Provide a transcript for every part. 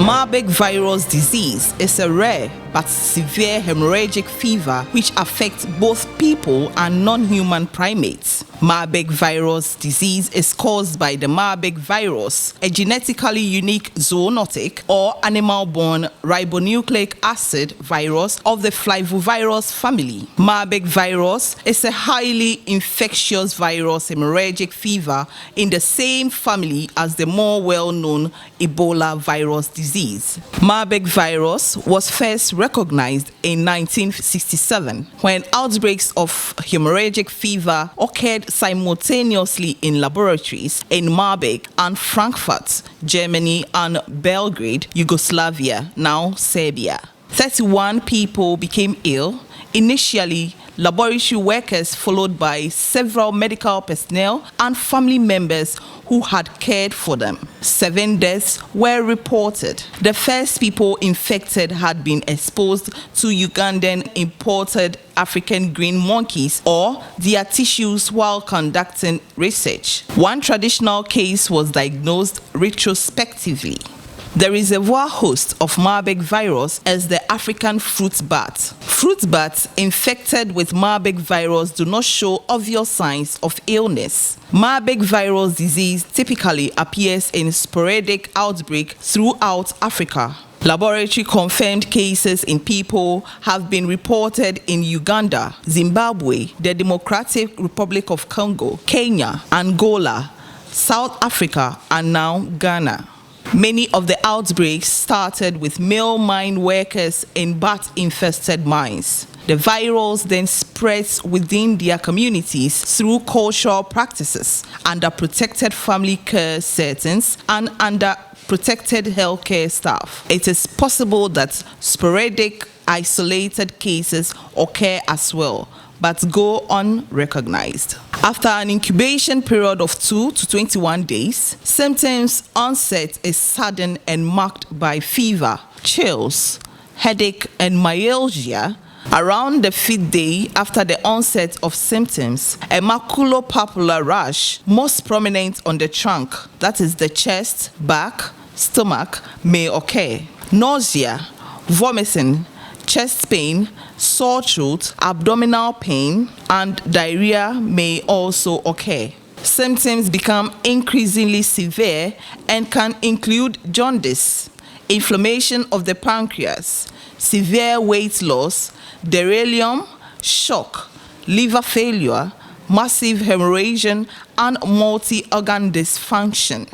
Murburg virus disease is a rare but severe hemorrhagic fever which affects both people and non-human primates. Murburg virus disease is caused by the Murburg virus, a genetically unique zoonotic or animal-borne ribonucleic acid virus of the flavivirus family. Murburg virus is a highly infectious virus hemorrhagic fever in the same family as the more well-known Ebola virus disease. Murburg virus was first recognized in 1967 when outbreaks of hemorrhagic fever occurred simultaneously in laboratories in Murburg and Frankfurt, Germany, and Belgrade, Yugoslavia, now Serbia. 31 people became ill, initially laboratory workers, followed by several medical personnel and family members who had cared for them. 7 deaths were reported. The first people infected had been exposed to Ugandan imported African green monkeys or their tissues while conducting research. One traditional case was diagnosed retrospectively. The reservoir host of Murburg virus is the African fruit bat. Fruit bats infected with Murburg virus do not show obvious signs of illness. Murburg virus disease typically appears in sporadic outbreaks throughout Africa. Laboratory confirmed cases in people have been reported in Uganda, Zimbabwe, the Democratic Republic of Congo, Kenya, Angola, South Africa, and now Ghana. Many of the outbreaks started with male mine workers in bat-infested mines. The virus then spreads within their communities through cultural practices, under protected family care settings, and under protected healthcare staff. It is possible that sporadic, isolated cases occur as well, but go unrecognized. After an incubation period of 2 to 21 days, symptoms onset is sudden and marked by fever, chills, headache, and myalgia. Around the 5th day after the onset of symptoms, a maculopapular rash, most prominent on the trunk, that is the chest, back, stomach, may occur. Nausea, vomiting, chest pain, sore throat, abdominal pain, and diarrhea may also occur. Symptoms become increasingly severe and can include jaundice, inflammation of the pancreas, severe weight loss, delirium, shock, liver failure, massive hemorrhage, and multi-organ dysfunction.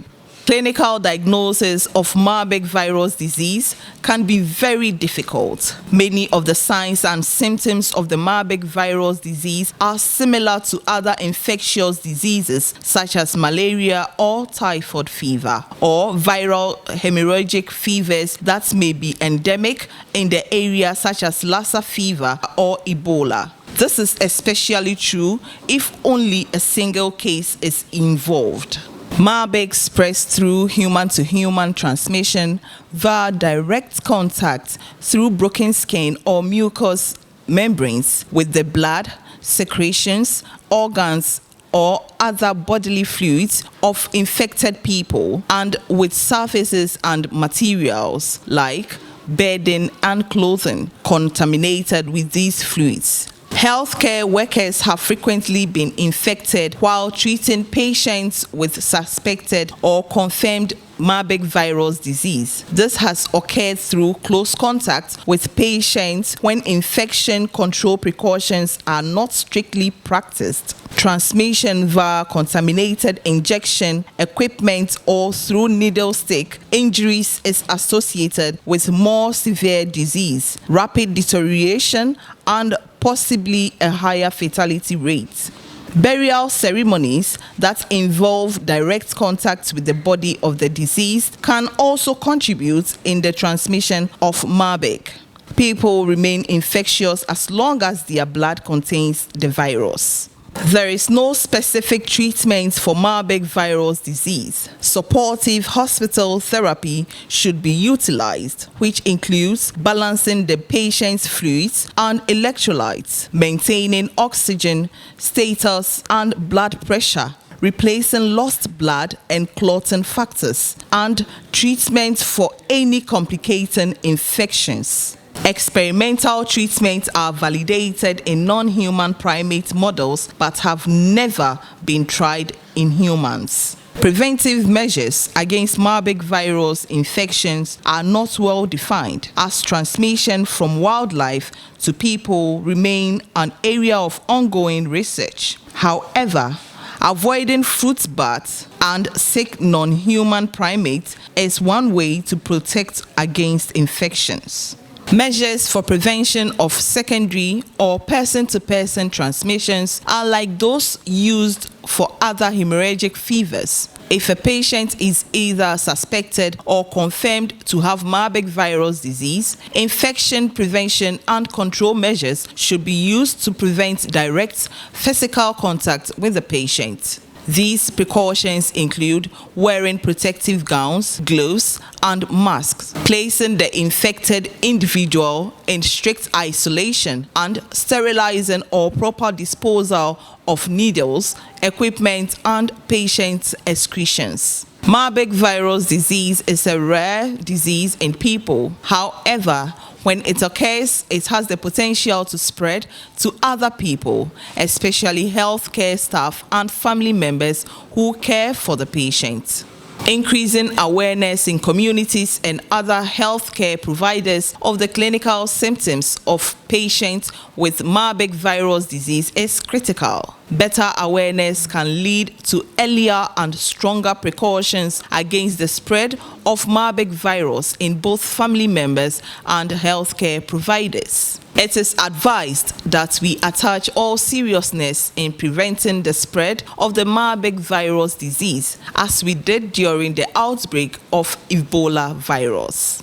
Clinical diagnosis of Murburg virus disease can be very difficult. Many of the signs and symptoms of the Murburg virus disease are similar to other infectious diseases such as malaria or typhoid fever, or viral hemorrhagic fevers that may be endemic in the area such as Lassa fever or Ebola. This is especially true if only a single case is involved. Murburg spreads through human-to-human transmission via direct contact through broken skin or mucous membranes with the blood, secretions, organs, or other bodily fluids of infected people, and with surfaces and materials like bedding and clothing contaminated with these fluids. Healthcare workers have frequently been infected while treating patients with suspected or confirmed Murburg virus disease. This has occurred through close contact with patients when infection control precautions are not strictly practiced. Transmission via contaminated injection equipment or through needle stick injuries is associated with more severe disease, rapid deterioration, and possibly a higher fatality rate. Burial ceremonies that involve direct contact with the body of the deceased can also contribute in the transmission of Murburg. People remain infectious as long as their blood contains the virus. There is no specific treatment for Murburg virus disease. Supportive hospital therapy should be utilized, which includes balancing the patient's fluids and electrolytes, maintaining oxygen status and blood pressure, replacing lost blood and clotting factors, and treatment for any complicating infections. Experimental treatments are validated in non-human primate models but have never been tried in humans. Preventive measures against Murburg virus infections are not well defined, as transmission from wildlife to people remain an area of ongoing research. However, avoiding fruit bats and sick non-human primates is one way to protect against infections. Measures for prevention of secondary or person-to-person transmissions are like those used for other hemorrhagic fevers. If a patient is either suspected or confirmed to have Murburg virus disease, infection prevention and control measures should be used to prevent direct physical contact with the patient. These precautions include wearing protective gowns, gloves, and masks, placing the infected individual in strict isolation, and sterilizing or proper disposal of needles, equipment, and patient excretions. Murburg virus disease is a rare disease in people. However, when it occurs, it has the potential to spread to other people, especially healthcare staff and family members who care for the patient. Increasing awareness in communities and other healthcare providers of the clinical symptoms of patients with Murburg virus disease is critical. Better awareness can lead to earlier and stronger precautions against the spread of Murburg virus in both family members and healthcare providers. It is advised that we attach all seriousness in preventing the spread of the Murburg virus disease, as we did during the outbreak of Ebola virus.